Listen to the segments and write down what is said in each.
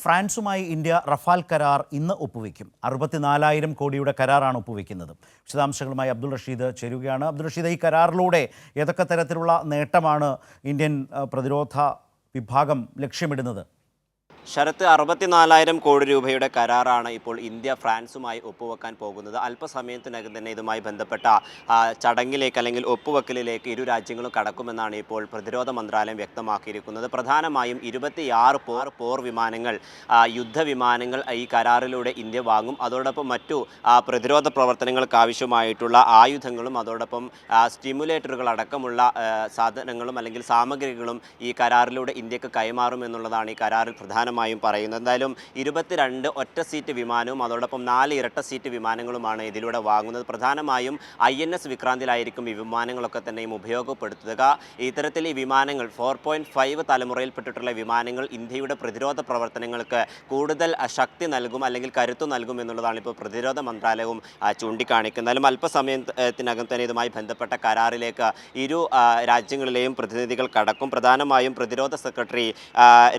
ഫ്രാൻസുമായി India Rafale കരാർ ഇന്ന് ഒപ്പുവെക്കും. 64,000 കോടിയുടെ കരാറാണ് ഒപ്പുവെക്കുന്നത്. വിശദാംശങ്ങളുമായി അബ്ദുൾ റഷീദ് ചേരുകയാണ്. അബ്ദുൾ റഷീദ്, ഈ കരാറിലൂടെ ഏതൊക്കെ തരത്തിലുള്ള നേട്ടമാണ് ഇന്ത്യൻ പ്രതിരോധ വിഭാഗം ലക്ഷ്യമിടുന്നത്? ശരത്ത്, 64,000 കോടി രൂപയുടെ കരാറാണ് ഇപ്പോൾ ഇന്ത്യ ഫ്രാൻസുമായി ഒപ്പുവെക്കാൻ പോകുന്നത്. അല്പസമയത്തിനകം തന്നെ ഇതുമായി ബന്ധപ്പെട്ട ചടങ്ങിലേക്ക് അല്ലെങ്കിൽ ഒപ്പുവെക്കലിലേക്ക് ഇരു രാജ്യങ്ങളും കടക്കുമെന്നാണ് ഇപ്പോൾ പ്രതിരോധ മന്ത്രാലയം വ്യക്തമാക്കിയിരിക്കുന്നത്. പ്രധാനമായും 26 പോർ വിമാനങ്ങൾ, യുദ്ധവിമാനങ്ങൾ ഈ കരാറിലൂടെ ഇന്ത്യ വാങ്ങും. അതോടൊപ്പം മറ്റു പ്രതിരോധ പ്രവർത്തനങ്ങൾക്ക് ആവശ്യമായിട്ടുള്ള ആയുധങ്ങളും അതോടൊപ്പം സ്റ്റിമുലേറ്ററുകൾ അടക്കമുള്ള സാധനങ്ങളും അല്ലെങ്കിൽ സാമഗ്രികളും ഈ കരാറിലൂടെ ഇന്ത്യക്ക് കൈമാറുമെന്നുള്ളതാണ് ഈ കരാറിൽ പ്രധാനമായും പറയുന്നത്. എന്തായാലും 22 ഒറ്റ സീറ്റ് വിമാനവും അതോടൊപ്പം 4 ഇരട്ട സീറ്റ് വിമാനങ്ങളുമാണ് ഇതിലൂടെ വാങ്ങുന്നത്. പ്രധാനമായും INS വിക്രാന്തിലായിരിക്കും ഈ വിമാനങ്ങളൊക്കെ തന്നെയും ഉപയോഗപ്പെടുത്തുക. ഇത്തരത്തിൽ ഈ വിമാനങ്ങൾ 4.5 തലമുറയിൽപ്പെട്ടിട്ടുള്ള വിമാനങ്ങൾ ഇന്ത്യയുടെ പ്രതിരോധ പ്രവർത്തനങ്ങൾക്ക് കൂടുതൽ ശക്തി നൽകും അല്ലെങ്കിൽ കരുത്തു നൽകും എന്നുള്ളതാണ് ഇപ്പോൾ പ്രതിരോധ മന്ത്രാലയവും ചൂണ്ടിക്കാണിക്കുന്നത്. എന്നാലും അല്പസമയത്തിനകം തന്നെ ഇതുമായി ബന്ധപ്പെട്ട കരാറിലേക്ക് ഇരു രാജ്യങ്ങളിലെയും പ്രതിനിധികൾ കടക്കും. പ്രധാനമായും പ്രതിരോധ സെക്രട്ടറി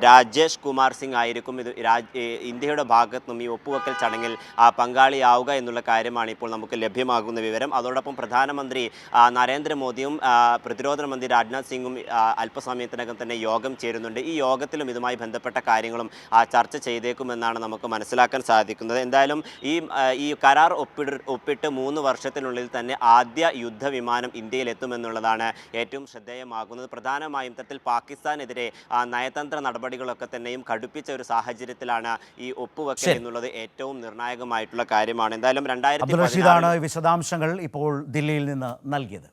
രാജേഷ് കുമാർ സിംഗ് ആയിരിക്കും ഇന്ത്യയുടെ ഭാഗത്തു നിന്നും ഈ ഒപ്പുവെക്കൽ ചടങ്ങിൽ പങ്കാളിയാവുക എന്നുള്ള കാര്യമാണ് ഇപ്പോൾ നമുക്ക് ലഭ്യമാകുന്ന വിവരം. അതോടൊപ്പം പ്രധാനമന്ത്രി നരേന്ദ്രമോദിയും പ്രതിരോധ മന്ത്രി രാജ്നാഥ് സിംഗും അല്പസമയത്തിനകം തന്നെ യോഗം ചേരുന്നുണ്ട്. ഈ യോഗത്തിലും ഇതുമായി ബന്ധപ്പെട്ട കാര്യങ്ങളും ചർച്ച ചെയ്തേക്കുമെന്നാണ് നമുക്ക് മനസ്സിലാക്കാൻ സാധിക്കുന്നത്. എന്തായാലും ഈ കരാർ ഒപ്പിട്ട് 3 വർഷത്തിനുള്ളിൽ തന്നെ ആദ്യ യുദ്ധവിമാനം ഇന്ത്യയിൽ എത്തുമെന്നുള്ളതാണ് ഏറ്റവും ശ്രദ്ധേയമാകുന്നത്. പ്രധാനമായും ഇത്തരത്തിൽ പാകിസ്ഥാനെതിരെ നയതന്ത്ര നടപടികളൊക്കെ തന്നെയും കടുപ്പിച്ച ഒരു സാഹചര്യത്തിലാണ് ഈ ഒപ്പുവെക്കൽ എന്നുള്ളത് ഏറ്റവും നിർണായകമായിട്ടുള്ള കാര്യമാണ്. എന്തായാലും അബ്ദുൾ റഷീദാണ് വിശദാംശങ്ങൾ ഇപ്പോൾ ദില്ലിയിൽ നിന്ന് നൽകിയത്.